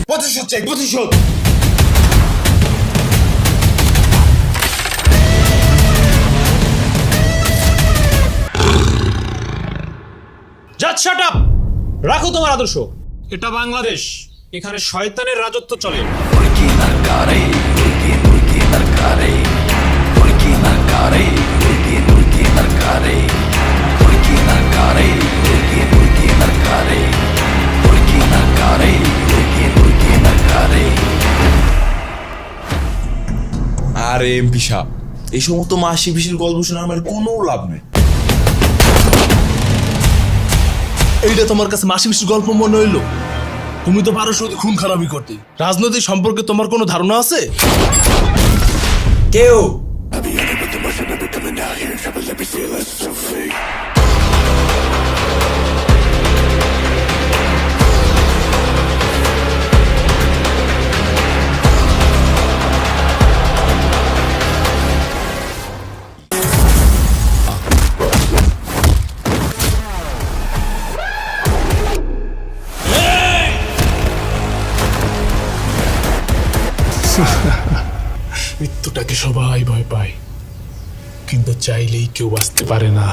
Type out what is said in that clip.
প্রতিশোধ চাই, প্রতিশোধ। জাস্ট শাট আপ, রাখো তোমার আদর্শ। এটা বাংলাদেশ, এখানে শয়তানের রাজত্ব চলে। আরে এমপি সাহেব, এই সমস্ত মাসি পিসির গল্প শোনা আমার কোনো লাভ নেই। এইটা তোমার কাছে মাসি পিসির গল্প মনে হইলো? তুমি তো পারো শুধু খুন খারাপি করতে। রাজনৈতিক সম্পর্কে তোমার কোনো ধারণা আছে? কেউ মৃত্যুটাকে সবাই ভয় পায়, কিন্তু চাইলেই কেউ বাঁচতে পারে না।